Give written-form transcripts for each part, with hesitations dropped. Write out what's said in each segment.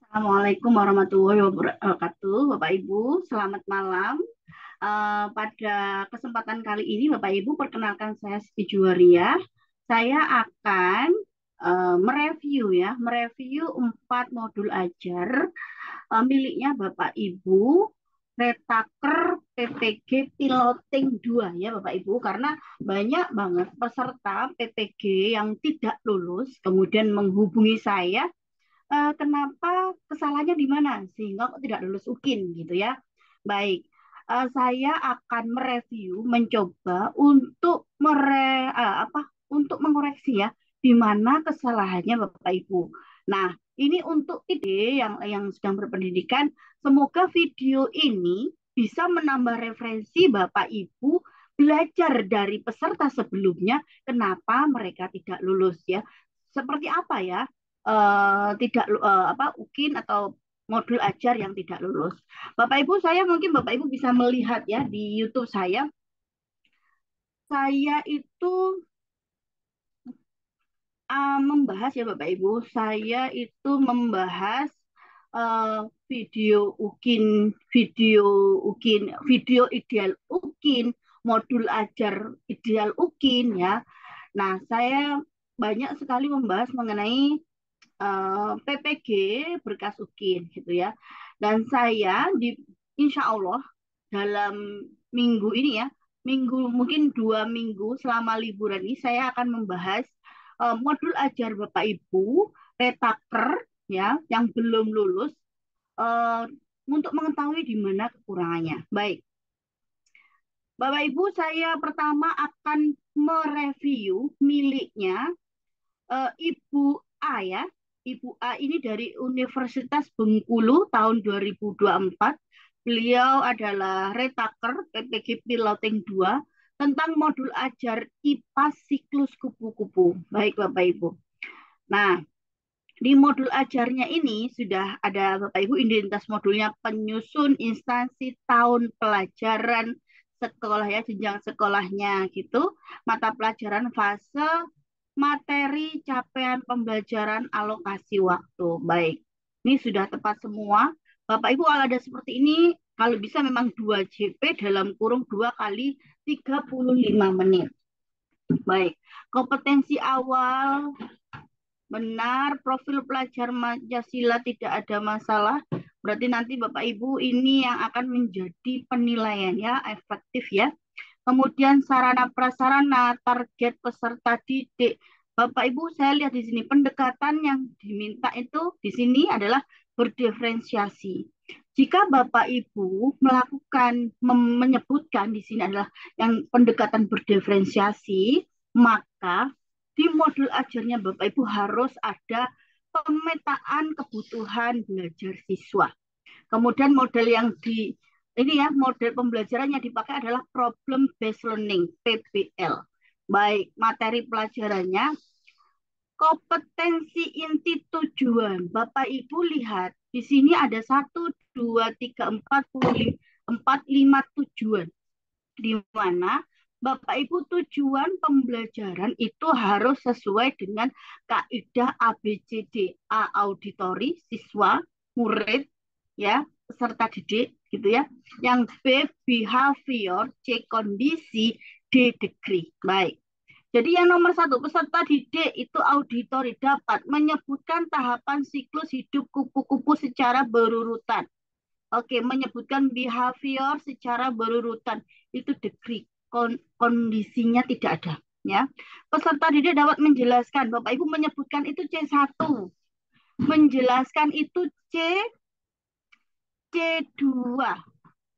Assalamualaikum warahmatullahi wabarakatuh, Bapak Ibu. Selamat malam. Pada kesempatan kali ini, Bapak Ibu, perkenalkan saya Siti Juwaria. Saya akan mereview 4 modul ajar miliknya Bapak Ibu Retaker PPG Piloting 2 ya Bapak Ibu, karena banyak banget peserta PPG yang tidak lulus kemudian menghubungi saya, kenapa kesalahannya di mana sehingga kok tidak lulus UKIN gitu ya. Baik, saya akan mereview, mencoba untuk untuk mengoreksi ya di mana kesalahannya Bapak Ibu. Nah, ini untuk ide yang sedang berpendidikan, semoga video ini bisa menambah referensi Bapak Ibu belajar dari peserta sebelumnya kenapa mereka tidak lulus ya. Seperti apa ya? Tidak UKIN atau modul ajar yang tidak lulus. Bapak Ibu, mungkin Bapak Ibu bisa melihat ya di YouTube saya. Saya itu membahas ya Bapak Ibu. Saya itu membahas video UKIN, video ideal UKIN, modul ajar ideal UKIN ya. Nah, saya banyak sekali membahas mengenai PPG berkas UKIN gitu ya. Dan saya insya Allah dalam minggu ini ya, mungkin 2 minggu selama liburan ini saya akan membahas modul ajar Bapak Ibu retaker ya yang belum lulus, uh, untuk mengetahui di mana kekurangannya. Baik, Bapak Ibu, saya pertama akan mereview miliknya Ibu A ya. Ibu A ini dari Universitas Bengkulu tahun 2024. Beliau adalah retaker PPG Piloting 2 tentang modul ajar IPA siklus kupu-kupu. Baik Bapak Ibu. Nah, di modul ajarnya ini sudah ada Bapak Ibu identitas modulnya penyusun instansi tahun pelajaran sekolah ya, jenjang sekolahnya gitu, mata pelajaran fase, materi, capaian pembelajaran, alokasi waktu. Baik, ini sudah tepat semua. Bapak Ibu kalau ada seperti ini, kalau bisa memang 2 JP dalam kurung 2 kali 35 menit. Baik, kompetensi awal benar, profil pelajar Pancasila tidak ada masalah. Berarti nanti Bapak Ibu ini yang akan menjadi penilaian ya, efektif ya. Kemudian sarana prasarana, target peserta didik. Bapak Ibu, saya lihat di sini pendekatan yang diminta itu di sini adalah berdiferensiasi. Jika Bapak Ibu menyebutkan di sini adalah yang pendekatan berdiferensiasi, maka di modul ajarnya Bapak Ibu harus ada pemetaan kebutuhan belajar siswa. Kemudian model yang ini ya, model pembelajaran yang dipakai adalah problem based learning PBL. Baik, materi pelajarannya, kompetensi inti tujuan. Bapak Ibu lihat, di sini ada 1, 2, 3, 4, 5 tujuan. Di mana Bapak Ibu tujuan pembelajaran itu harus sesuai dengan kaidah ABCD. A auditori, siswa, murid, ya, peserta didik gitu ya. Yang B behavior, C kondisi, D degree. Baik. Jadi yang nomor 1, peserta didik itu auditori dapat menyebutkan tahapan siklus hidup kupu-kupu secara berurutan. Oke, menyebutkan behavior secara berurutan. Itu degree. Kondisinya tidak ada. Ya. Peserta didik dapat menjelaskan. Bapak Ibu menyebutkan itu C1. Menjelaskan itu C2.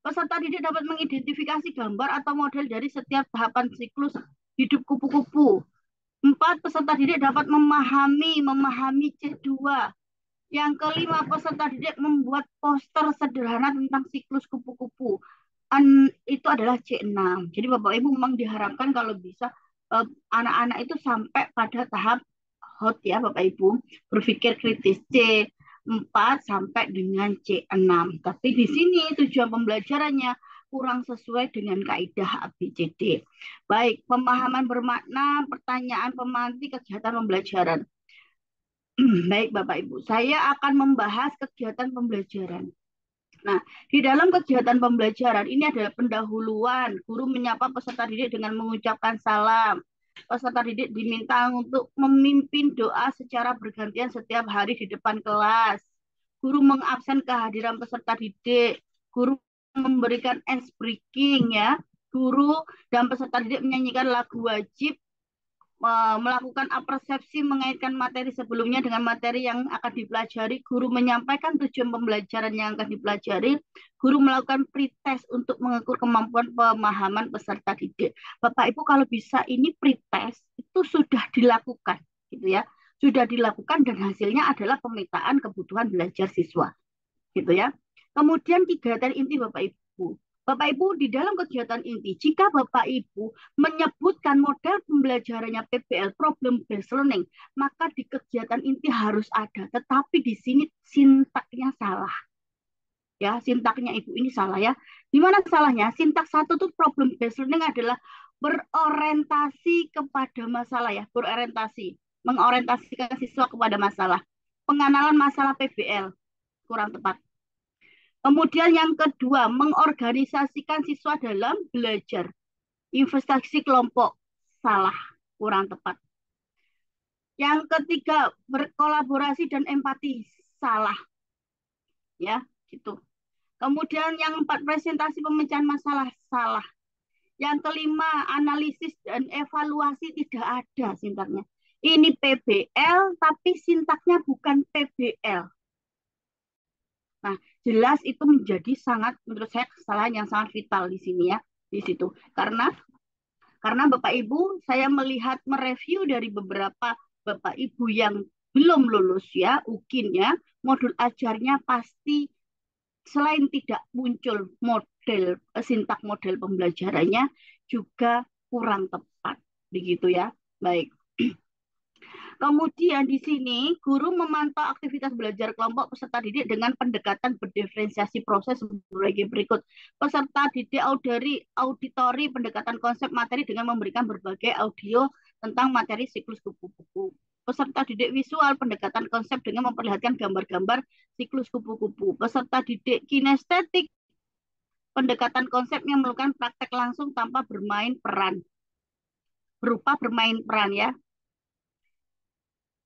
Peserta didik dapat mengidentifikasi gambar atau model dari setiap tahapan siklus hidup kupu-kupu. 4, peserta didik dapat memahami C2. Yang kelima, peserta didik membuat poster sederhana tentang siklus kupu-kupu. Itu adalah C6. Jadi Bapak Ibu memang diharapkan kalau bisa anak-anak itu sampai pada tahap hot ya Bapak Ibu, berpikir kritis C4 sampai dengan C6. Tapi di sini tujuan pembelajarannya kurang sesuai dengan kaidah ABCD. Baik, pemahaman bermakna, pertanyaan pemanti, kegiatan pembelajaran. Baik Bapak Ibu, saya akan membahas kegiatan pembelajaran. Nah, di dalam kegiatan pembelajaran ini ada pendahuluan. Guru menyapa peserta didik dengan mengucapkan salam. Peserta didik diminta untuk memimpin doa secara bergantian setiap hari di depan kelas. Guru mengabsen kehadiran peserta didik. Guru memberikan ice breaking ya. Guru dan peserta didik menyanyikan lagu wajib, melakukan apresiasi mengaitkan materi sebelumnya dengan materi yang akan dipelajari, guru menyampaikan tujuan pembelajaran yang akan dipelajari, guru melakukan pretest untuk mengukur kemampuan pemahaman peserta didik. Bapak Ibu kalau bisa ini pretest itu sudah dilakukan gitu ya. Sudah dilakukan dan hasilnya adalah pemetaan kebutuhan belajar siswa gitu ya. Kemudian kegiatan inti Bapak Ibu. Bapak Ibu di dalam kegiatan inti, jika Bapak Ibu menyebutkan model pembelajarannya PBL problem based learning, maka di kegiatan inti harus ada. Tetapi di sini sintaknya salah. Ya, sintaknya Ibu ini salah ya. Di mana salahnya? Sintak satu tuh problem based learning adalah berorientasi kepada masalah ya, berorientasi, mengorientasikan siswa kepada masalah. Pengenalan masalah PBL kurang tepat. Kemudian yang kedua, mengorganisasikan siswa dalam belajar. Investasi kelompok, salah, kurang tepat. Yang ketiga, berkolaborasi dan empati, salah. Ya, gitu. Kemudian yang empat, presentasi pemecahan masalah, salah. Yang kelima, analisis dan evaluasi tidak ada sintaknya. Ini PBL, tapi sintaknya bukan PBL. Nah, jelas itu menjadi sangat menurut saya kesalahan yang sangat vital di sini ya, di situ. Karena Bapak Ibu, saya melihat mereview dari beberapa Bapak Ibu yang belum lulus ya, UKIN ya, modul ajarnya pasti selain tidak muncul model sintak model pembelajarannya juga kurang tepat begitu ya. Baik. Kemudian di sini guru memantau aktivitas belajar kelompok peserta didik dengan pendekatan berdiferensiasi proses sebagai berikut. Peserta didik auditori pendekatan konsep materi dengan memberikan berbagai audio tentang materi siklus kupu-kupu. Peserta didik visual pendekatan konsep dengan memperlihatkan gambar-gambar siklus kupu-kupu. Peserta didik kinestetik pendekatan konsep yang melakukan praktek langsung tanpa bermain peran. Berupa bermain peran ya.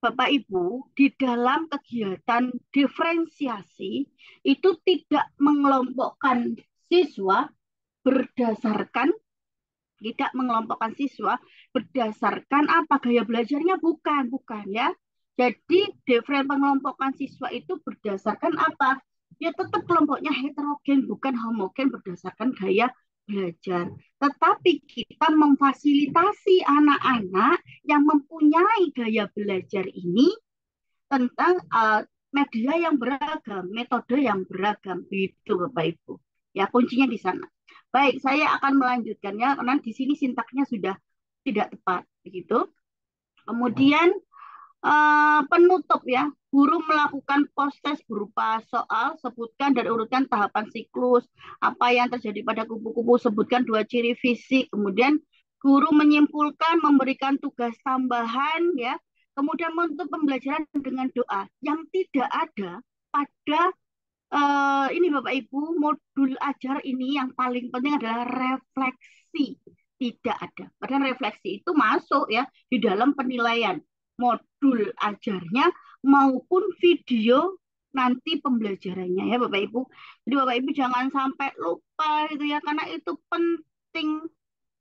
Bapak Ibu, di dalam kegiatan diferensiasi itu tidak mengelompokkan siswa berdasarkan tidak mengelompokkan siswa berdasarkan apa gaya belajarnya bukan ya. Jadi pengelompokan siswa itu berdasarkan apa? Ya tetap kelompoknya heterogen bukan homogen berdasarkan gaya belajar. Tetapi kita memfasilitasi anak-anak yang mempunyai gaya belajar ini tentang media yang beragam, metode yang beragam, itu Bapak Ibu. Ya kuncinya di sana. Baik, saya akan melanjutkannya karena di sini sintaknya sudah tidak tepat, begitu. Kemudian penutup ya, guru melakukan post-test berupa soal, sebutkan dan urutkan tahapan siklus, apa yang terjadi pada kupu-kupu, sebutkan dua ciri fisik, kemudian guru menyimpulkan, memberikan tugas tambahan ya, kemudian menutup pembelajaran dengan doa yang tidak ada pada ini Bapak Ibu, modul ajar ini yang paling penting adalah refleksi. Tidak ada. Padahal refleksi itu masuk ya di dalam penilaian modul ajarnya maupun video nanti pembelajarannya ya Bapak Ibu. Jadi Bapak Ibu jangan sampai lupa gitu ya karena itu penting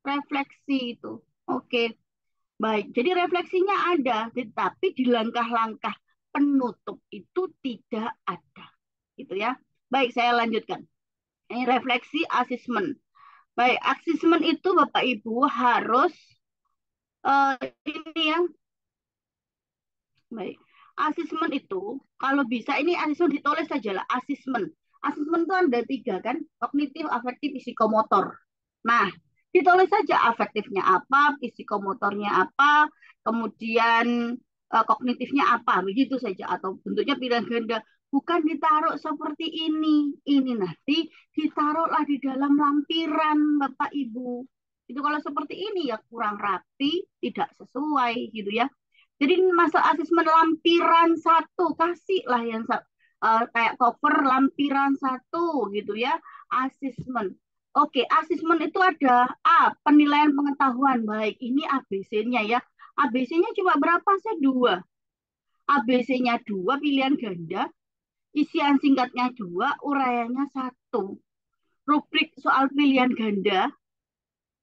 refleksi itu. Oke. Baik. Jadi refleksinya ada, tetapi di langkah-langkah penutup itu tidak ada. Gitu ya. Baik, saya lanjutkan. Ini refleksi asesmen. Baik, asesmen itu Bapak Ibu harus ini ya. Baik. Asesmen itu kalau bisa ini asesmen ditulis saja lah asesmen. Asesmen itu ada tiga kan, kognitif, afektif, psikomotor. Nah, ditulis saja afektifnya apa, psikomotornya apa, kemudian kognitifnya apa, begitu saja atau bentuknya pilihan ganda. Bukan ditaruh seperti ini. Ini nanti ditaruhlah di dalam lampiran Bapak Ibu. Itu kalau seperti ini ya kurang rapi, tidak sesuai gitu ya. Jadi masalah asesmen lampiran satu, kasihlah yang kayak cover lampiran satu gitu ya, asesmen. Oke, asesmen itu ada A, penilaian pengetahuan baik. Ini ABC-nya ya. ABC-nya cuma berapa sih? Dua. ABC-nya dua, pilihan ganda. Isian singkatnya dua, uraiannya satu. Rubrik soal pilihan ganda.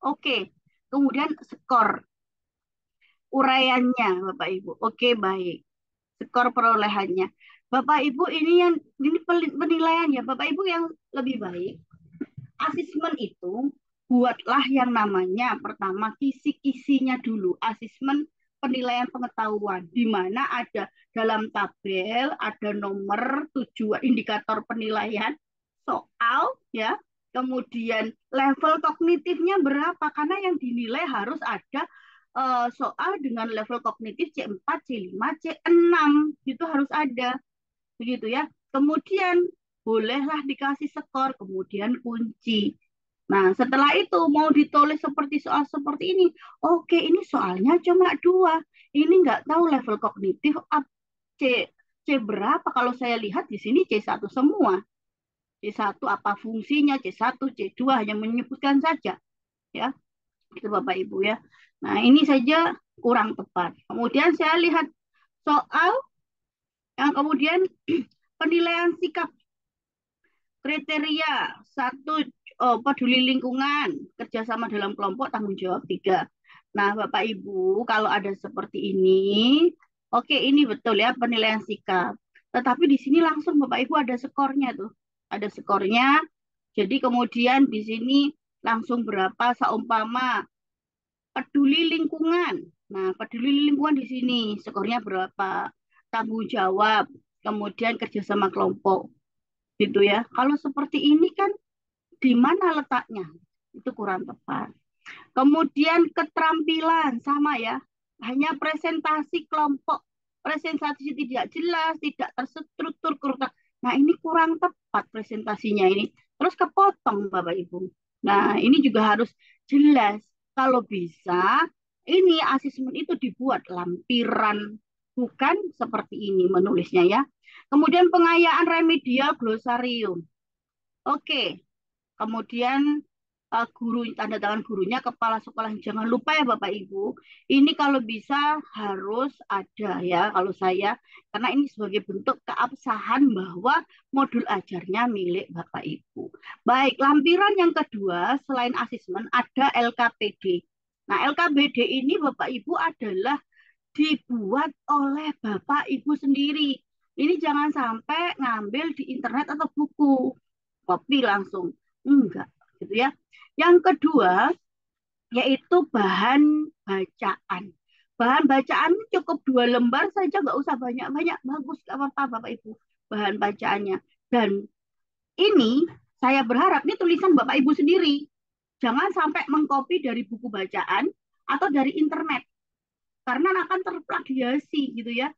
Oke, kemudian skor uraiannya, Bapak Ibu. Oke, baik. Skor perolehannya. Bapak Ibu ini penilaian ya, Bapak Ibu yang lebih baik. Asesmen itu buatlah yang namanya pertama kisi-kisinya dulu. Asesmen penilaian pengetahuan di mana ada dalam tabel ada nomor tujuan indikator penilaian soal ya, kemudian level kognitifnya berapa karena yang dinilai harus ada soal dengan level kognitif C4, C5, C6 itu harus ada begitu ya. Kemudian bolehlah dikasih skor, kemudian kunci. Nah, setelah itu mau ditulis seperti soal seperti ini. Oke, ini soalnya cuma dua. Ini nggak tahu level kognitif C, C berapa. Kalau saya lihat di sini C1 semua. C1 apa fungsinya, C1, C2 hanya menyebutkan saja. Ya, itu Bapak Ibu ya. Nah, ini saja kurang tepat. Kemudian saya lihat soal yang kemudian penilaian sikap kriteria satu, peduli lingkungan, kerjasama dalam kelompok, tanggung jawab tiga. Nah, Bapak Ibu, kalau ada seperti ini, oke ini betul ya penilaian sikap. Tetapi di sini langsung Bapak Ibu ada skornya tuh, ada skornya. Jadi kemudian di sini langsung berapa seumpama peduli lingkungan. Nah, peduli lingkungan di sini skornya berapa? Tanggung jawab, kemudian kerjasama kelompok gitu ya. Kalau seperti ini kan di mana letaknya? Itu kurang tepat. Kemudian keterampilan sama ya. Hanya presentasi kelompok, presentasi tidak jelas, tidak terstruktur, kurang. Nah, ini kurang tepat presentasinya ini. Terus kepotong Bapak Ibu. Nah, ini juga harus jelas. Kalau bisa, ini asesmen itu dibuat lampiran, bukan seperti ini menulisnya ya. Kemudian pengayaan remedial glosarium. Oke, kemudian guru tanda tangan gurunya kepala sekolah, jangan lupa ya Bapak Ibu, ini kalau bisa harus ada ya kalau saya, karena ini sebagai bentuk keabsahan bahwa modul ajarnya milik Bapak Ibu. Baik, lampiran yang kedua selain asesmen ada LKPD. Nah, LKPD ini Bapak Ibu adalah dibuat oleh Bapak Ibu sendiri. Ini jangan sampai ngambil di internet atau buku, copy langsung. Enggak, gitu ya. Yang kedua, yaitu bahan bacaan. Bahan bacaan cukup 2 lembar saja, nggak usah banyak-banyak. Bagus, nggak apa-apa Bapak Ibu. Bahan bacaannya. Dan ini saya berharap ini tulisan Bapak Ibu sendiri. Jangan sampai mengcopy dari buku bacaan atau dari internet karena akan terplagiasi gitu ya.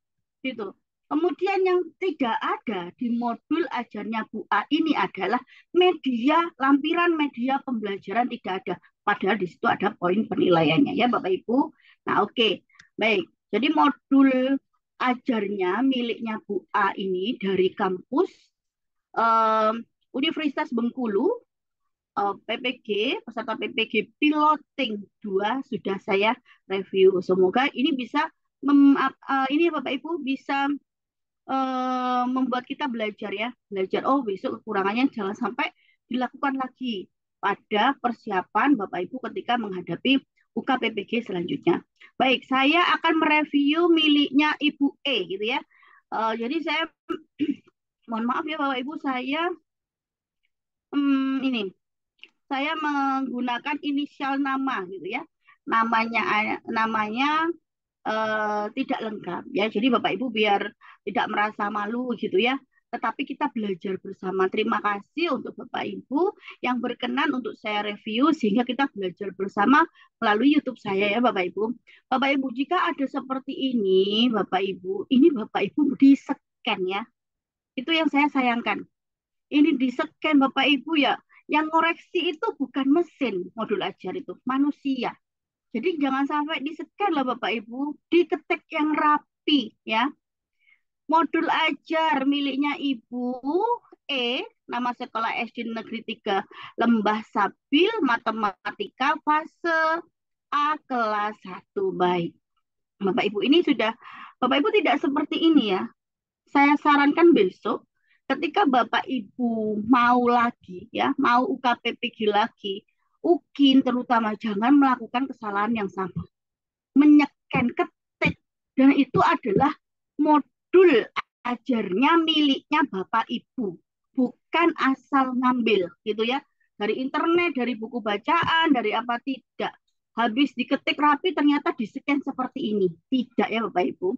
Gitu. Kemudian yang tidak ada di modul ajarnya Bu A ini adalah media, lampiran media pembelajaran tidak ada. Padahal di situ ada poin penilaiannya ya Bapak Ibu. Nah oke, baik. Jadi modul ajarnya miliknya Bu A ini dari kampus eh, Universitas Bengkulu, PPG, peserta PPG Piloting 2 sudah saya review. Semoga ini bisa ini Bapak Ibu bisa membuat kita belajar ya, belajar. Oh, besok kekurangannya jangan sampai dilakukan lagi pada persiapan Bapak Ibu ketika menghadapi UKPPG selanjutnya. Baik, saya akan mereview miliknya Ibu E gitu ya. Jadi saya mohon maaf ya Bapak Ibu, saya ini saya menggunakan inisial nama gitu ya. Namanya tidak lengkap ya. Jadi Bapak Ibu biar tidak merasa malu gitu ya. Tetapi kita belajar bersama. Terima kasih untuk Bapak Ibu yang berkenan untuk saya review sehingga kita belajar bersama melalui YouTube saya ya Bapak Ibu. Bapak Ibu jika ada seperti ini Bapak Ibu, ini Bapak Ibu di-scan ya. Itu yang saya sayangkan. Ini di-scan Bapak Ibu ya. Yang koreksi itu bukan mesin modul ajar itu, manusia. Jadi jangan sampai di-scan lah Bapak Ibu, diketik yang rapi ya. Modul ajar miliknya Ibu nama sekolah SD Negeri 3 Lembah Sabil, Matematika fase A kelas 1. Baik. Bapak Ibu ini sudah, Bapak Ibu tidak seperti ini ya. Saya sarankan besok ketika Bapak Ibu mau lagi ya, mau UKPPG lagi, UKIN terutama jangan melakukan kesalahan yang sama. Menyeken ketik dan itu adalah modul ajarnya miliknya Bapak Ibu, bukan asal ngambil gitu ya. Dari internet, dari buku bacaan, dari apa tidak. Habis diketik rapi ternyata di-scan seperti ini. Tidak ya Bapak Ibu.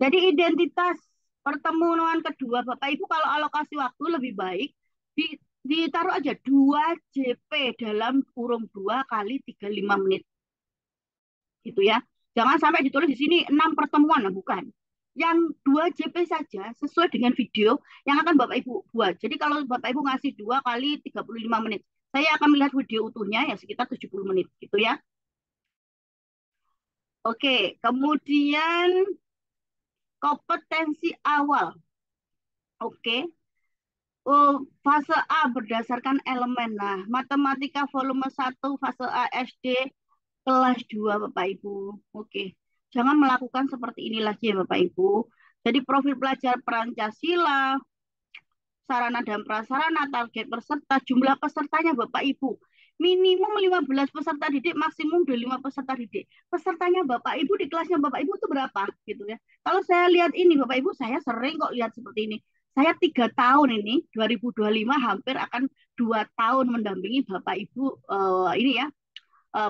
Jadi identitas pertemuan kedua Bapak Ibu kalau alokasi waktu lebih baik ditaruh aja 2 JP dalam kurung 2 kali 35 menit gitu ya. Jangan sampai ditulis di sini 6 pertemuan, nah, bukan. Yang 2 JP saja sesuai dengan video yang akan Bapak Ibu buat. Jadi kalau Bapak Ibu ngasih 2 kali 35 menit, saya akan melihat video utuhnya ya sekitar 70 menit gitu ya. Oke, kemudian kompetensi awal. Oke. Fase A berdasarkan elemen. Nah, matematika volume 1 fase A SD kelas 2 Bapak Ibu. Oke. Jangan melakukan seperti ini lagi ya Bapak Ibu. Jadi profil pelajar Pancasila, sarana dan prasarana, target peserta, jumlah pesertanya Bapak Ibu. Minimum 15 peserta didik, maksimum 25 peserta didik. Pesertanya Bapak Ibu di kelasnya Bapak Ibu itu berapa gitu ya. Kalau saya lihat ini Bapak Ibu, saya sering kok lihat seperti ini. Saya 3 tahun ini, 2025 hampir akan 2 tahun mendampingi Bapak Ibu ini ya,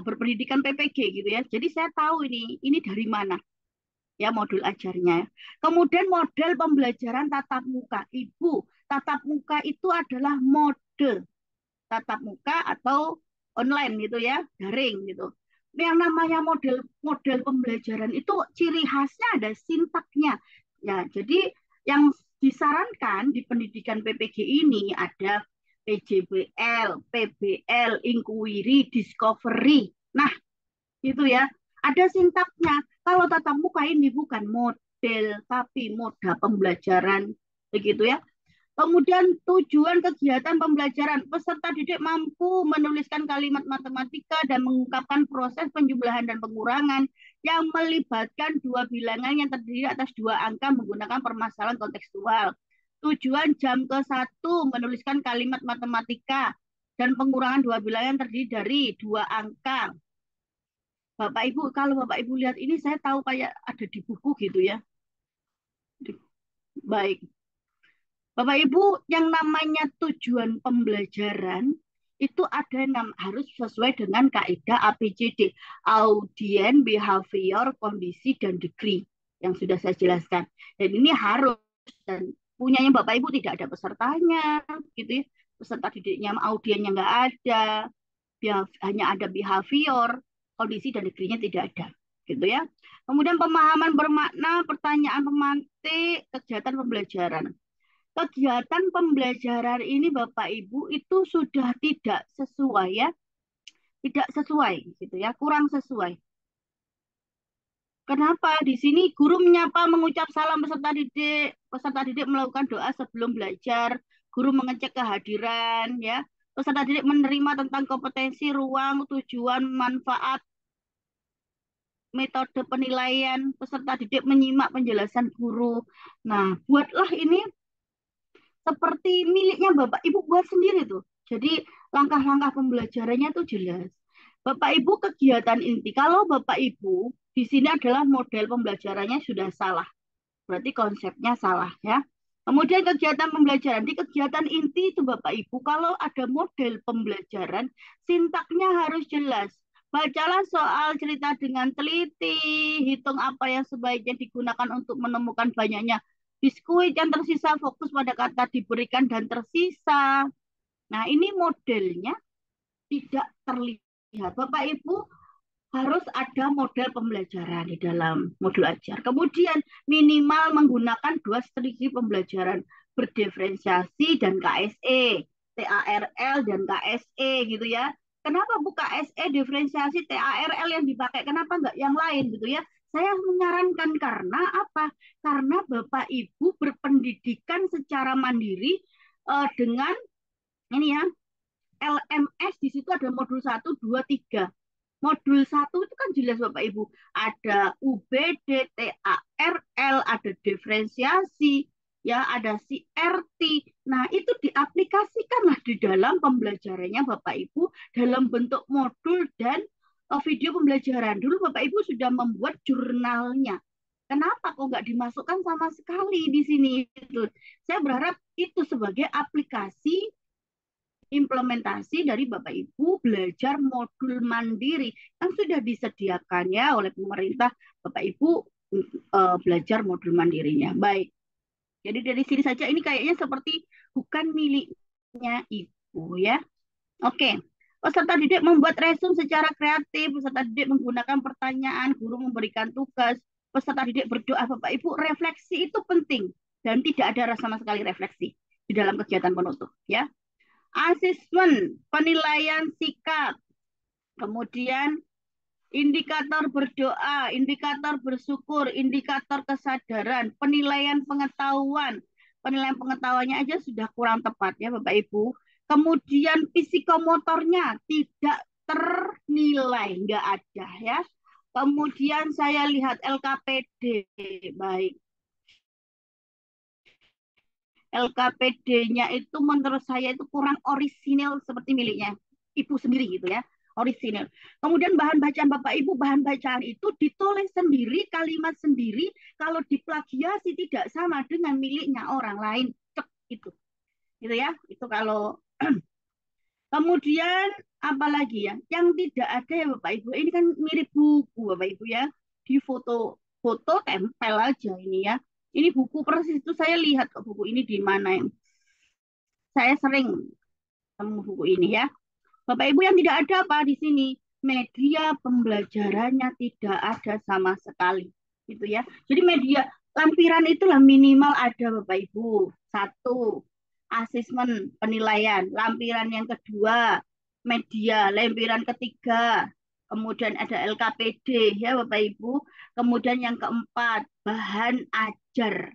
berpendidikan PPG gitu ya. Jadi saya tahu ini dari mana ya modul ajarnya. Kemudian model pembelajaran tatap muka. Ibu, tatap muka itu adalah model tatap muka atau online gitu ya, daring gitu. Yang namanya model model pembelajaran itu ciri khasnya ada sintaknya. Ya, jadi yang disarankan di pendidikan PPG ini ada PJBL, PBL, inquiry, discovery. Nah, itu ya. Ada sintaknya. Kalau tatap muka ini bukan model, tapi moda pembelajaran. Begitu ya. Kemudian tujuan kegiatan pembelajaran. Peserta didik mampu menuliskan kalimat matematika dan mengungkapkan proses penjumlahan dan pengurangan yang melibatkan dua bilangan yang terdiri atas dua angka menggunakan permasalahan kontekstual. Tujuan jam ke-1 menuliskan kalimat matematika dan pengurangan dua bilangan yang terdiri dari dua angka. Bapak Ibu, kalau Bapak Ibu lihat ini saya tahu kayak ada di buku gitu ya. Baik. Bapak Ibu, yang namanya tujuan pembelajaran itu ada harus sesuai dengan kaidah ABCD, audien, behavior, kondisi, dan degree yang sudah saya jelaskan. Dan ini harus dan punyanya Bapak Ibu tidak ada pesertanya, gitu ya. Peserta didiknya, audiennya nggak ada, hanya ada behavior, kondisi dan degree-nya tidak ada, gitu ya. Kemudian pemahaman bermakna, pertanyaan pemantik, kegiatan pembelajaran. Kegiatan pembelajaran ini Bapak Ibu itu sudah tidak sesuai ya, tidak sesuai gitu ya, kurang sesuai. Kenapa? Di sini guru menyapa, mengucap salam peserta didik melakukan doa sebelum belajar, guru mengecek kehadiran ya, peserta didik menerima tentang kompetensi, ruang, tujuan, manfaat, metode penilaian, peserta didik menyimak penjelasan guru. Nah, buatlah ini seperti miliknya Bapak Ibu buat sendiri tuh. Jadi langkah-langkah pembelajarannya tuh jelas. Bapak Ibu kegiatan inti, kalau Bapak Ibu di sini adalah model pembelajarannya sudah salah. Berarti konsepnya salah ya. Kemudian kegiatan pembelajaran, di kegiatan inti itu Bapak Ibu, kalau ada model pembelajaran, sintaknya harus jelas. Bacalah soal cerita dengan teliti, hitung apa yang sebaiknya digunakan untuk menemukan banyaknya biskuit yang tersisa, fokus pada kata diberikan dan tersisa. Nah, ini modelnya tidak terlihat. Bapak Ibu harus ada model pembelajaran di dalam modul ajar. Kemudian minimal menggunakan 2 strategi pembelajaran berdiferensiasi dan KSE, TARL dan KSE gitu ya. kenapa buka SE diferensiasi TARL yang dipakai, kenapa nggak yang lain gitu ya. Saya menyarankan karena apa? Karena Bapak Ibu berpendidikan secara mandiri dengan ini ya, LMS di situ ada modul 1, 2, 3. Modul 1 itu kan jelas Bapak Ibu, ada UBD, TARL, ada diferensiasi, ya ada CRT. Nah, itu diaplikasikanlah di dalam pembelajarannya Bapak Ibu dalam bentuk modul dan video pembelajaran. Dulu Bapak Ibu sudah membuat jurnalnya. Kenapa kok nggak dimasukkan sama sekali di sini? Itu. Saya berharap itu sebagai aplikasi implementasi dari Bapak Ibu belajar modul mandiri yang sudah disediakannya oleh pemerintah. Bapak Ibu belajar modul mandirinya. Baik. Jadi dari sini saja ini kayaknya seperti bukan miliknya Ibu ya. Oke. Peserta didik membuat resume secara kreatif, peserta didik menggunakan pertanyaan, guru memberikan tugas, peserta didik berdoa. Bapak Ibu, refleksi itu penting dan tidak ada sama sekali refleksi di dalam kegiatan penutup ya. Asesmen, penilaian sikap, kemudian indikator berdoa, indikator bersyukur, indikator kesadaran, penilaian pengetahuan. Penilaian pengetahuannya aja sudah kurang tepat ya Bapak Ibu. Kemudian psikomotornya tidak ternilai, nggak ada ya. Kemudian saya lihat LKPD, baik. LKPD-nya itu menurut saya itu kurang orisinil seperti miliknya Ibu sendiri gitu ya, orisinil. Kemudian bahan bacaan Bapak Ibu, bahan bacaan itu ditulis sendiri, kalimat sendiri, kalau diplagiasi tidak sama dengan miliknya orang lain. Cek itu. Gitu ya. Itu kalau kemudian apalagi ya, yang tidak ada ya Bapak Ibu, ini kan mirip buku Bapak Ibu ya, di foto tempel aja ini ya. Ini buku persis itu saya lihat kok buku ini di mana yang saya sering temu buku ini ya. Bapak Ibu yang tidak ada apa di sini? Media pembelajarannya tidak ada sama sekali. Gitu ya. Jadi media lampiran itulah minimal ada Bapak Ibu. 1, asesmen penilaian. Lampiran yang kedua, media. Lampiran ketiga, kemudian ada LKPD ya Bapak Ibu. Kemudian yang keempat, bahan ajar.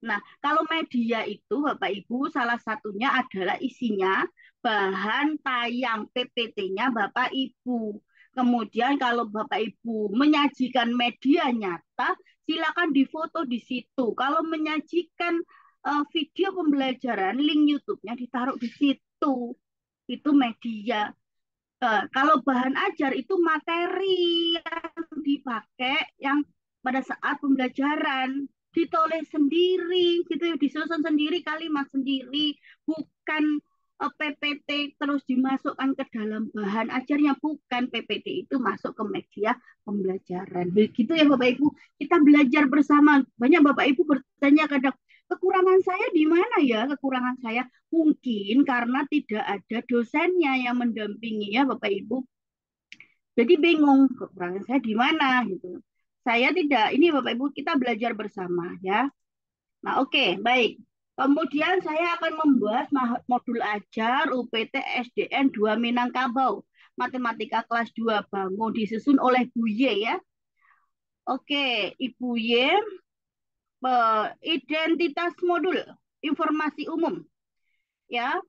Nah, kalau media itu Bapak Ibu salah satunya adalah isinya bahan tayang PPT-nya Bapak Ibu. Kemudian kalau Bapak Ibu menyajikan media nyata, silakan difoto di situ. Kalau menyajikan video pembelajaran, link YouTube-nya ditaruh di situ. Itu media. Kalau bahan ajar itu materi yang dipakai yang pada saat pembelajaran ditulis sendiri gitu ya, disusun sendiri, kalimat sendiri, bukan PPT terus dimasukkan ke dalam bahan ajarnya, bukan. PPT itu masuk ke media pembelajaran. Begitu ya Bapak Ibu, kita belajar bersama. Banyak Bapak Ibu bertanya kadang, kekurangan saya di mana ya? Kekurangan saya mungkin karena tidak ada dosennya yang mendampingi ya Bapak Ibu. Jadi bingung kekurangan saya di mana gitu. Saya tidak, ini Bapak Ibu kita belajar bersama ya. Nah, oke, baik. Kemudian saya akan membahas modul ajar UPT SDN 2 Minangkabau. Matematika kelas 2 Bangun disusun oleh Bu Ye ya. Oke, Ibu Ye, identitas modul informasi umum ya.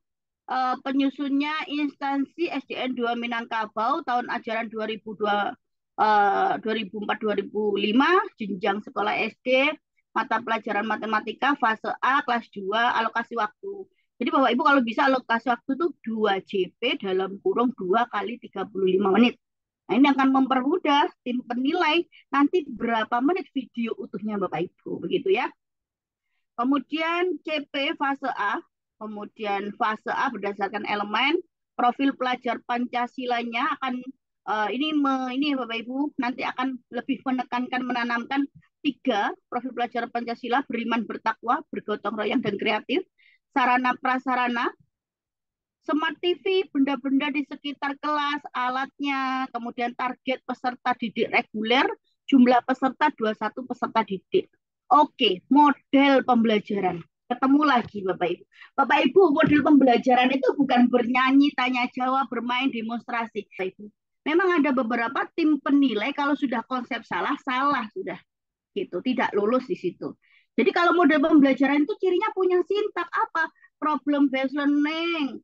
Penyusunnya instansi SDN 2 Minangkabau tahun ajaran 2004-2005, jenjang sekolah SD, mata pelajaran matematika fase A kelas 2, alokasi waktu. Jadi Bapak Ibu kalau bisa alokasi waktu itu 2 JP dalam kurung 2 kali 35 menit. Nah, ini akan mempermudah tim penilai nanti berapa menit video utuhnya Bapak Ibu, begitu ya. Kemudian CP fase A, kemudian fase A berdasarkan elemen, profil pelajar Pancasilanya akan ini Bapak Ibu nanti akan lebih menekankan menanamkan 3 profil pelajar Pancasila: beriman, bertakwa, bergotong royong dan kreatif, sarana prasarana, smart TV, benda-benda di sekitar kelas, alatnya, kemudian target peserta didik reguler, jumlah peserta 21 peserta didik. Oke, model pembelajaran. Ketemu lagi Bapak Ibu. Bapak Ibu, model pembelajaran itu bukan bernyanyi, tanya jawab, bermain, demonstrasi. Bapak Ibu. Memang ada beberapa tim penilai kalau sudah konsep salah, salah sudah gitu, tidak lulus di situ. Jadi kalau model pembelajaran itu cirinya punya sintak apa? Problem based learning,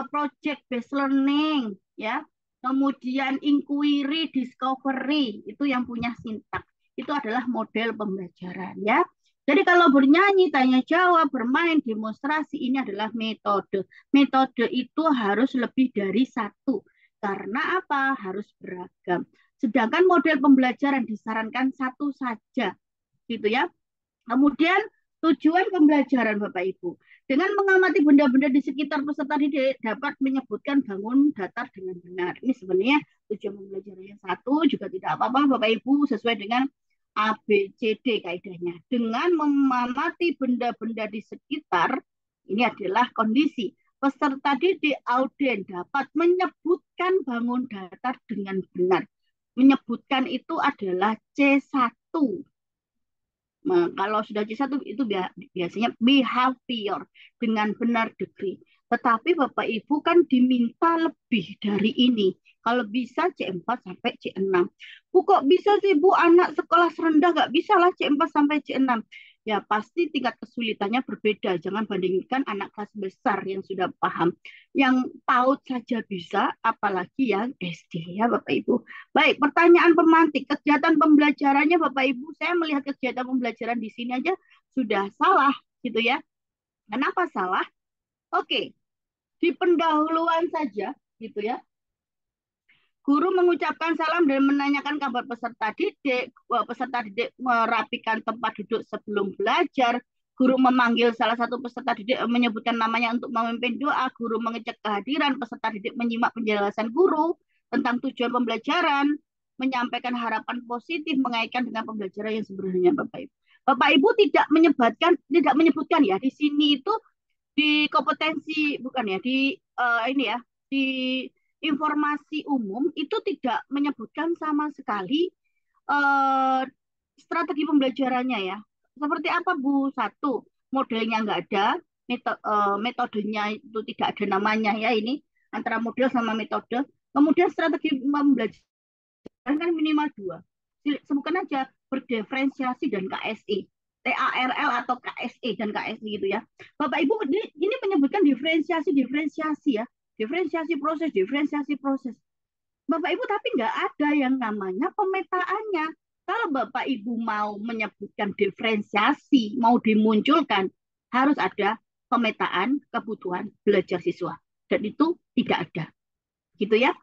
project based learning, ya. Kemudian inquiry, discovery, itu yang punya sintak. Itu adalah model pembelajaran, ya. Jadi kalau bernyanyi, tanya jawab, bermain, demonstrasi, ini adalah metode. Metode itu harus lebih dari satu. Karena apa? Harus beragam. Sedangkan model pembelajaran disarankan satu saja, gitu ya. Kemudian tujuan pembelajaran Bapak Ibu. Dengan mengamati benda-benda di sekitar peserta didik dapat menyebutkan bangun datar dengan benar. Ini sebenarnya tujuan pembelajaran yang satu juga tidak apa-apa Bapak Ibu sesuai dengan ABCD kaidahnya. Dengan mengamati benda-benda di sekitar, ini adalah kondisi. Peserta didik auden dapat menyebutkan bangun datar dengan benar. Menyebutkan itu adalah C1. Nah, kalau sudah C1 itu biasanya behavior dengan benar degree. Tetapi Bapak Ibu kan diminta lebih dari ini. Kalau bisa C4 sampai C6. Bu kok bisa sih Bu anak sekolah serendah nggak bisa lah C4 sampai C6. Ya pasti tingkat kesulitannya berbeda. Jangan bandingkan anak kelas besar yang sudah paham. Yang PAUD saja bisa, apalagi yang SD ya Bapak Ibu. Baik, pertanyaan pemantik. Kegiatan pembelajarannya Bapak Ibu, saya melihat kegiatan pembelajaran di sini aja sudah salah gitu ya. Kenapa salah? Oke, di pendahuluan saja gitu ya. Guru mengucapkan salam dan menanyakan kabar peserta didik. Peserta didik merapikan tempat duduk sebelum belajar. Guru memanggil salah satu peserta didik menyebutkan namanya untuk memimpin doa. Guru mengecek kehadiran. Peserta didik menyimak penjelasan guru tentang tujuan pembelajaran. Menyampaikan harapan positif mengaitkan dengan pembelajaran yang sebenarnya Bapak Ibu. Bapak Ibu tidak menyebutkan ya di sini itu di kompetensi bukan ya di ini ya di informasi umum itu tidak menyebutkan sama sekali eh, strategi pembelajarannya ya. Seperti apa Bu? Satu, modelnya nggak ada, metodenya itu tidak ada namanya ya ini antara model sama metode. Kemudian strategi pembelajaran kan minimal dua. Sebutkan aja berdiferensiasi dan KSI. TARL atau KSE dan KSI gitu ya. Bapak Ibu ini menyebutkan diferensiasi ya. Diferensiasi proses. Bapak Ibu tapi nggak ada yang namanya pemetaannya. Kalau Bapak Ibu mau menyebutkan diferensiasi, mau dimunculkan, harus ada pemetaan kebutuhan belajar siswa. Dan itu tidak ada. Gitu ya.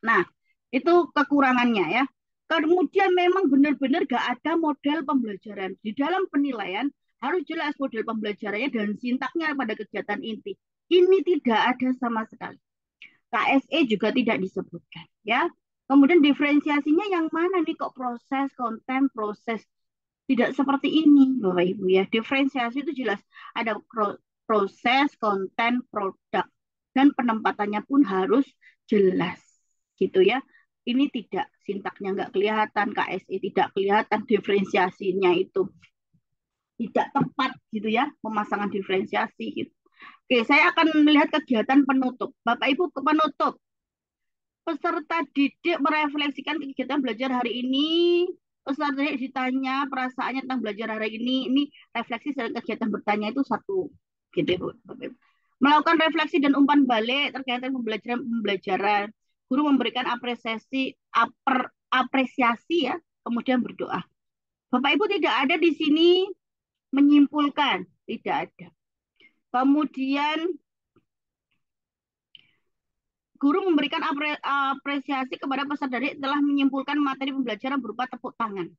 Nah, itu kekurangannya ya. Kemudian memang benar-benar gak ada model pembelajaran. Di dalam penilaian harus jelas model pembelajarannya dan sintaknya pada kegiatan inti. Ini tidak ada sama sekali. KSE juga tidak disebutkan ya. Kemudian diferensiasinya yang mana nih kok proses, konten, proses. Tidak seperti ini Bapak Ibu ya. Diferensiasi itu jelas ada proses, konten, produk dan penempatannya pun harus jelas gitu ya. Ini tidak sintaknya nggak kelihatan, KSI tidak kelihatan, diferensiasinya itu tidak tepat gitu ya, pemasangan diferensiasi gitu. Oke, saya akan melihat kegiatan penutup. Bapak Ibu ke penutup. Peserta didik merefleksikan kegiatan belajar hari ini. Peserta didik ditanya perasaannya tentang belajar hari ini. Ini refleksi dan kegiatan bertanya itu satu. Gitu, Bu. Melakukan refleksi dan umpan balik terkait dengan pembelajaran. Guru memberikan apresiasi ya, kemudian berdoa. Bapak Ibu tidak ada di sini menyimpulkan, tidak ada. Kemudian guru memberikan apresiasi kepada peserta didik telah menyimpulkan materi pembelajaran berupa tepuk tangan.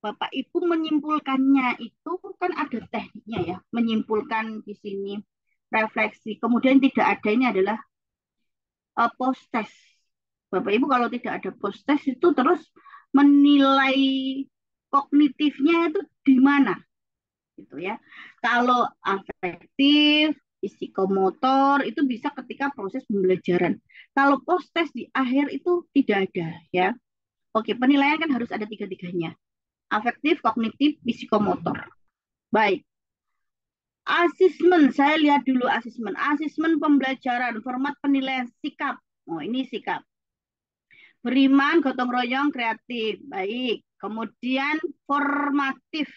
Bapak Ibu menyimpulkannya itu kan ada tekniknya ya, menyimpulkan di sini refleksi. Kemudian tidak ada ini adalah post test. Bapak Ibu kalau tidak ada post test itu terus menilai kognitifnya itu di mana gitu ya. Kalau afektif, psikomotor itu bisa ketika proses pembelajaran. Kalau post test di akhir itu tidak ada ya. Oke, penilaian kan harus ada tiga-tiganya. Afektif, kognitif, psikomotor. Baik. Asesmen, saya lihat dulu asesmen. Asesmen pembelajaran, format penilaian sikap. Oh, ini sikap. Beriman, gotong royong, kreatif. Baik. Kemudian formatif.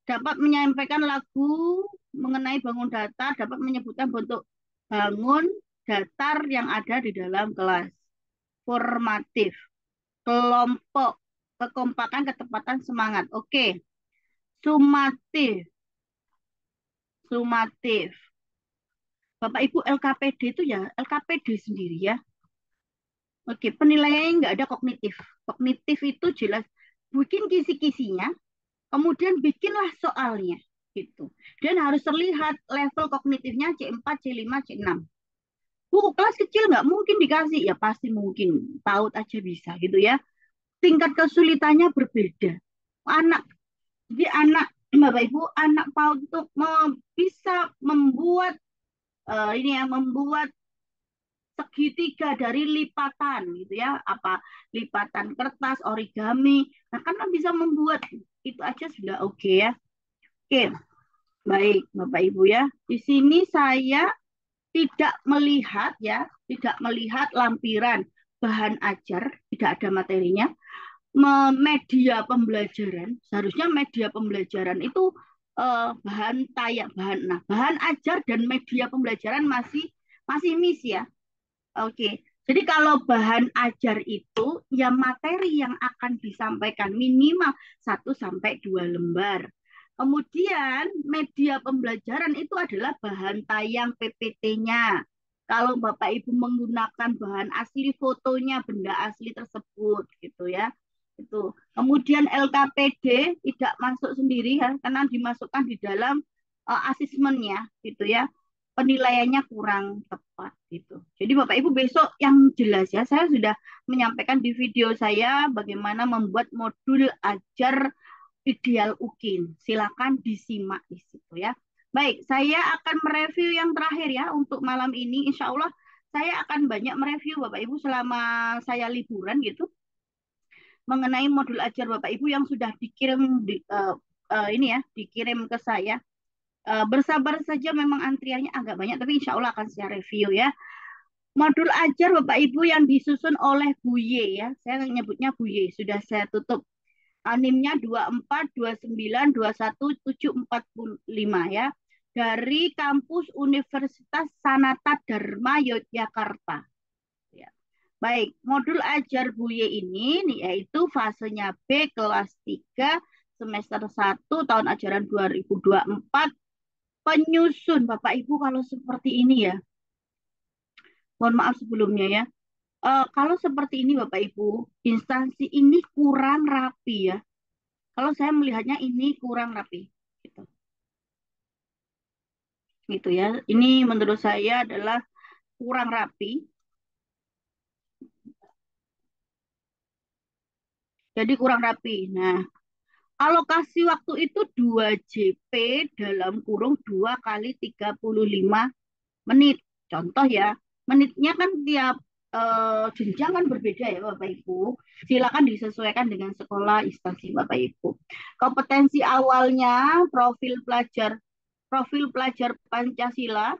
Dapat menyampaikan lagu mengenai bangun datar, dapat menyebutkan bentuk bangun datar yang ada di dalam kelas. Formatif. Kelompok. Kekompakan, ketepatan, semangat. Oke. Sumatif. Sumatif. Bapak Ibu LKPD itu ya LKPD sendiri ya. Oke, penilaiannya nggak ada kognitif. Kognitif itu jelas bikin kisi-kisinya, kemudian bikinlah soalnya gitu. Dan harus terlihat level kognitifnya C4, C5, C6. Bu, kelas kecil nggak mungkin dikasih, ya pasti mungkin. PAUD aja bisa gitu ya. Tingkat kesulitannya berbeda. Anak, jadi anak Bapak Ibu, anak PAUD itu bisa membuat ini ya, membuat segitiga dari lipatan gitu ya, apa lipatan kertas, origami. Nah, karena bisa membuat itu aja sudah oke ya. Oke, baik Bapak Ibu ya. Di sini saya tidak melihat ya, tidak melihat lampiran bahan ajar, tidak ada materinya. Media pembelajaran, seharusnya media pembelajaran itu bahan tayang, bahan ajar dan media pembelajaran masih masih miss ya. Oke, jadi kalau bahan ajar itu ya materi yang akan disampaikan minimal 1 sampai 2 lembar. Kemudian media pembelajaran itu adalah bahan tayang PPT-nya. Kalau Bapak Ibu menggunakan bahan asli fotonya, benda asli tersebut gitu ya. Itu. Kemudian LKPD tidak masuk sendiri ya, karena dimasukkan di dalam asesmennya gitu ya, penilaiannya kurang tepat gitu. Jadi Bapak Ibu besok yang jelas ya, saya sudah menyampaikan di video saya bagaimana membuat modul ajar ideal UKIN. Silakan disimak di situ ya. Baik, saya akan mereview yang terakhir ya untuk malam ini. Insya Allah saya akan banyak mereview Bapak Ibu selama saya liburan gitu mengenai modul ajar Bapak Ibu yang sudah dikirim ini ya, dikirim ke saya. Bersabar saja, memang antriannya agak banyak, tapi insya Allah akan saya review ya. Modul ajar Bapak Ibu yang disusun oleh Buye ya, saya nyebutnya Buye, sudah saya tutup. NIM-nya 24, 29, 21, 745 ya. Dari kampus Universitas Sanata Dharma Yogyakarta. Ya. Baik, modul ajar Buye ini yaitu fasenya B kelas 3 semester 1 tahun ajaran 2024. Penyusun Bapak Ibu kalau seperti ini ya. Mohon maaf sebelumnya ya. Kalau seperti ini Bapak Ibu, instansi ini kurang rapi ya. Kalau saya melihatnya ini kurang rapi. Gitu. Gitu ya. Ini menurut saya adalah kurang rapi. Jadi kurang rapi. Nah, alokasi waktu itu 2 JP dalam kurung 2 kali 35 menit. Contoh ya, menitnya kan tiap jenjang kan berbeda ya Bapak Ibu. Silakan disesuaikan dengan sekolah instansi Bapak Ibu. Kompetensi awalnya profil pelajar Pancasila.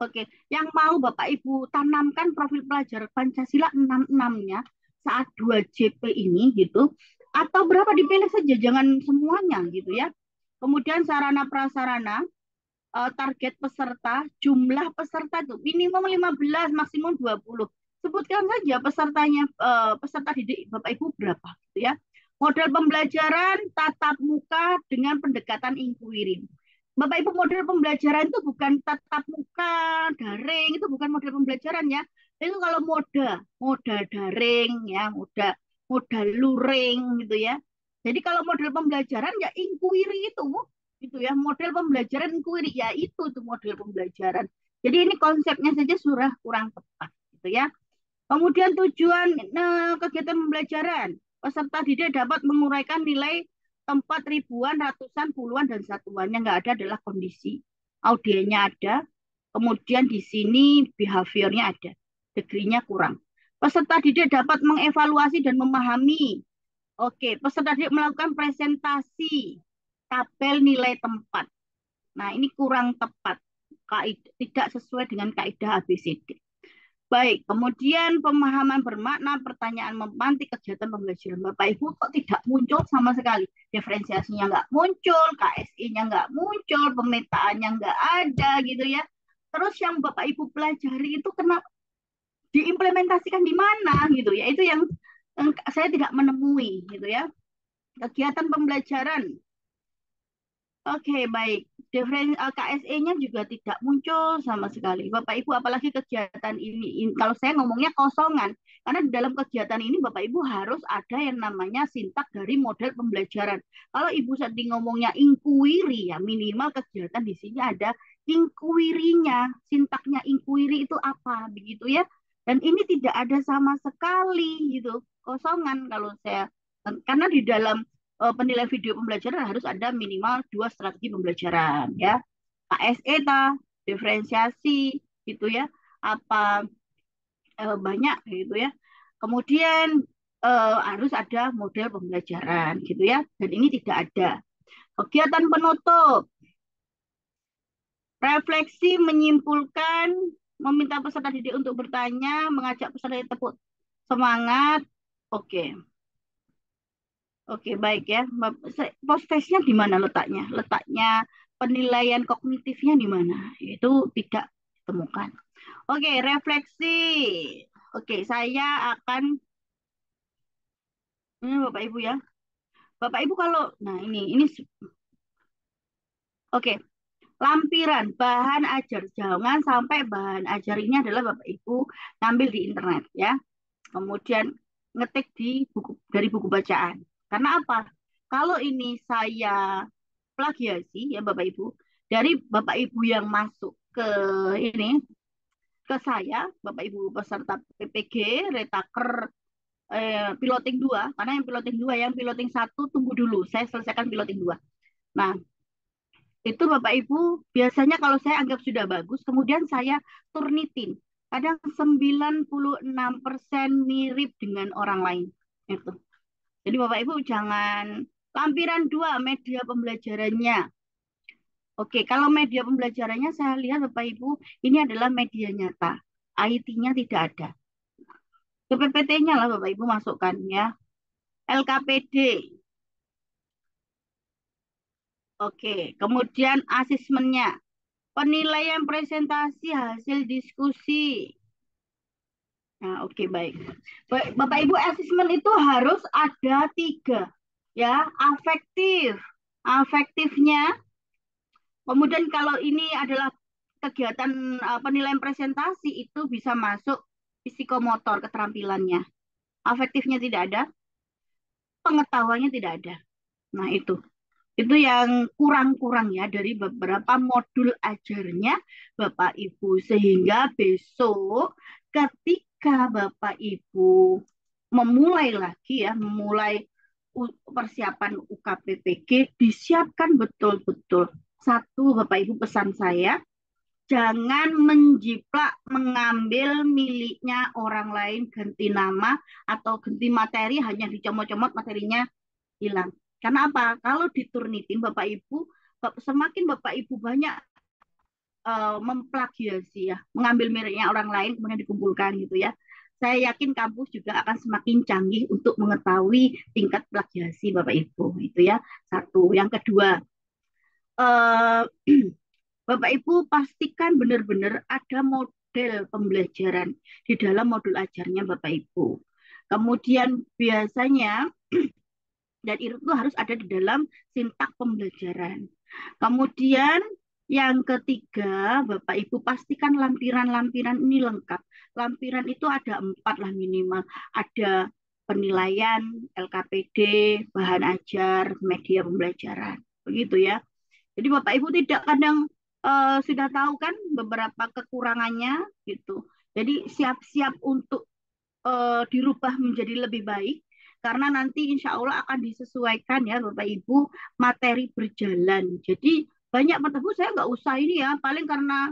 Oke, yang mau Bapak Ibu tanamkan profil pelajar Pancasila 66-nya saat 2 JP ini gitu. Atau berapa dipilih saja, jangan semuanya gitu ya. Kemudian sarana prasarana, target peserta, jumlah peserta itu minimum 15, maksimum 20. Sebutkan saja pesertanya, peserta didik Bapak Ibu berapa gitu ya. Model pembelajaran tatap muka dengan pendekatan inquiry. Bapak Ibu, model pembelajaran itu bukan tatap muka daring, itu bukan model pembelajaran ya. Itu kalau moda daring ya, moda luring gitu ya. Jadi kalau model pembelajaran ya inquiry itu gitu ya, model pembelajaran inquiry ya itu tuh model pembelajaran. Jadi ini konsepnya saja sudah kurang tepat gitu ya. Kemudian tujuan kegiatan pembelajaran, peserta didik dapat menguraikan nilai tempat ribuan, ratusan, puluhan, dan satuannya nggak ada adalah kondisi. Audiennya ada, kemudian di sini behaviornya ada, degree-nya kurang. Peserta didik dapat mengevaluasi dan memahami. Oke, peserta didik melakukan presentasi tabel nilai tempat. Nah, ini kurang tepat. Tidak sesuai dengan kaidah ABCD. Baik, kemudian pemahaman bermakna, pertanyaan memantik, kegiatan pembelajaran. Bapak Ibu kok tidak muncul sama sekali. Diferensiasinya nggak muncul, KSI-nya nggak muncul, pemetaannya nggak ada gitu ya. Terus yang Bapak Ibu pelajari itu kena diimplementasikan di mana gitu ya. Itu yang saya tidak menemui gitu ya. Kegiatan pembelajaran. Oke, baik. KSE-nya juga tidak muncul sama sekali. Bapak Ibu, apalagi kegiatan ini, kalau saya ngomongnya kosongan, karena di dalam kegiatan ini Bapak Ibu harus ada yang namanya sintak dari model pembelajaran. Kalau Ibu sedang ngomongnya inquiry, ya minimal kegiatan di sini ada inquiry-nya. Sintaknya inquiry itu apa, begitu ya. Dan ini tidak ada sama sekali gitu, kosongan kalau saya, karena di dalam penilaian video pembelajaran harus ada minimal 2 strategi pembelajaran ya. KSE diferensiasi gitu ya. Apa banyak gitu ya. Kemudian harus ada model pembelajaran gitu ya. Dan ini tidak ada. Kegiatan penutup, refleksi, menyimpulkan, meminta peserta didik untuk bertanya, mengajak peserta didik tepuk semangat. Oke. Oke, baik ya. Post testnya di mana letaknya? Letaknya penilaian kognitifnya di mana? Itu tidak ditemukan. Oke, refleksi. Oke, saya akan ini Bapak Ibu ya. Bapak Ibu kalau nah ini oke, lampiran bahan ajar. Jangan sampai bahan ajar ini adalah Bapak Ibu ngambil di internet ya. Kemudian ngetik di buku dari buku bacaan. Karena apa? Kalau ini saya plagiasi ya Bapak Ibu dari Bapak Ibu yang masuk ke ini ke saya Bapak Ibu peserta PPG Retaker piloting 2 karena yang piloting 2 yang piloting 1 tunggu dulu saya selesaikan piloting 2. Nah, itu Bapak Ibu biasanya kalau saya anggap sudah bagus kemudian saya turnitin. Kadang 96% mirip dengan orang lain. Itu. Jadi Bapak Ibu jangan lampiran 2 media pembelajarannya. Oke, kalau media pembelajarannya saya lihat Bapak Ibu, ini adalah media nyata. IT-nya tidak ada. Ke PPT-nya lah Bapak Ibu masukkan ya. LKPD. Oke, kemudian asesmennya. Penilaian presentasi hasil diskusi. Nah, oke baik. Bapak Ibu, asesmen itu harus ada 3. Ya, afektif. Afektifnya. Kemudian kalau ini adalah kegiatan penilaian presentasi itu bisa masuk psikomotor keterampilannya. Afektifnya tidak ada, pengetahuannya tidak ada. Nah, itu yang kurang-kurang ya dari beberapa modul ajarnya Bapak Ibu. Sehingga besok ketika Bapak Ibu memulai lagi ya, memulai persiapan UKPPG, disiapkan betul-betul. Satu, Bapak Ibu pesan saya, jangan menjiplak mengambil miliknya orang lain, ganti nama atau ganti materi hanya dicomot-comot materinya hilang. Karena apa? Kalau diturnitin Bapak Ibu, semakin Bapak Ibu banyak memplagiasi ya, mengambil miliknya orang lain kemudian dikumpulkan gitu ya. Saya yakin kampus juga akan semakin canggih untuk mengetahui tingkat plagiasi Bapak Ibu itu ya. Satu. Yang kedua, eh, Bapak Ibu pastikan benar-benar ada model pembelajaran di dalam modul ajarnya Bapak Ibu. Kemudian biasanya dan itu harus ada di dalam sintak pembelajaran. Kemudian yang ketiga, Bapak Ibu pastikan lampiran-lampiran ini lengkap. Lampiran itu ada 4 lah minimal. Ada penilaian, LKPD, bahan ajar, media pembelajaran. Begitu ya. Jadi Bapak Ibu tidak kadang sudah tahu kan beberapa kekurangannya gitu. Jadi siap-siap untuk dirubah menjadi lebih baik karena nanti insya Allah akan disesuaikan ya Bapak Ibu materi berjalan. Jadi banyak mata bu saya nggak usah ini ya paling karena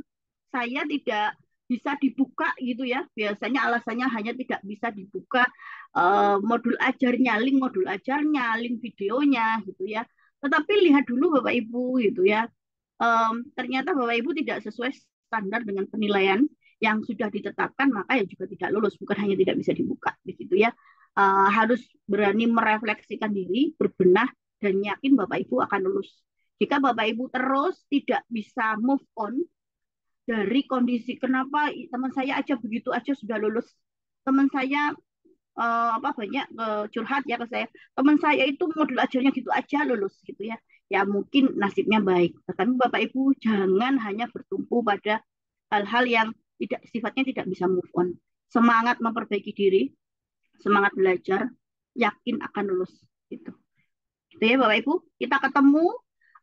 saya tidak bisa dibuka gitu ya. Biasanya alasannya hanya tidak bisa dibuka modul ajarnya, link videonya gitu ya. Tetapi lihat dulu Bapak Ibu gitu ya. ternyata Bapak Ibu tidak sesuai standar dengan penilaian yang sudah ditetapkan, maka ya juga tidak lulus, bukan hanya tidak bisa dibuka begitu ya. Harus berani merefleksikan diri, berbenah, dan yakin Bapak Ibu akan lulus. Jika Bapak Ibu terus tidak bisa move on dari kondisi kenapa teman saya aja begitu aja sudah lulus, teman saya apa banyak curhat ya ke saya, teman saya itu modul ajarnya gitu aja lulus gitu ya, ya mungkin nasibnya baik, tetapi Bapak Ibu jangan hanya bertumpu pada hal-hal yang tidak sifatnya tidak bisa move on. Semangat memperbaiki diri, semangat belajar, yakin akan lulus gitu. Gitu ya Bapak Ibu. Kita ketemu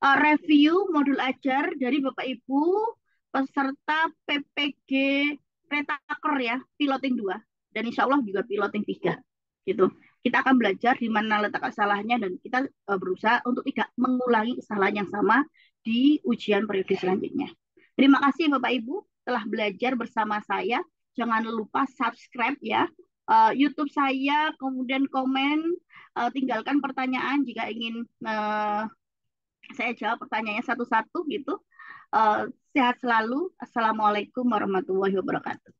review modul ajar dari Bapak Ibu peserta PPG Retaker ya, piloting 2 dan insya Allah juga piloting 3 gitu. Kita akan belajar di mana letak kesalahannya dan kita berusaha untuk tidak mengulangi kesalahan yang sama di ujian periode selanjutnya. Terima kasih Bapak Ibu telah belajar bersama saya. Jangan lupa subscribe ya YouTube saya, kemudian komen, tinggalkan pertanyaan jika ingin saya jawab pertanyaannya satu-satu gitu. Sehat selalu. Assalamualaikum warahmatullahi wabarakatuh.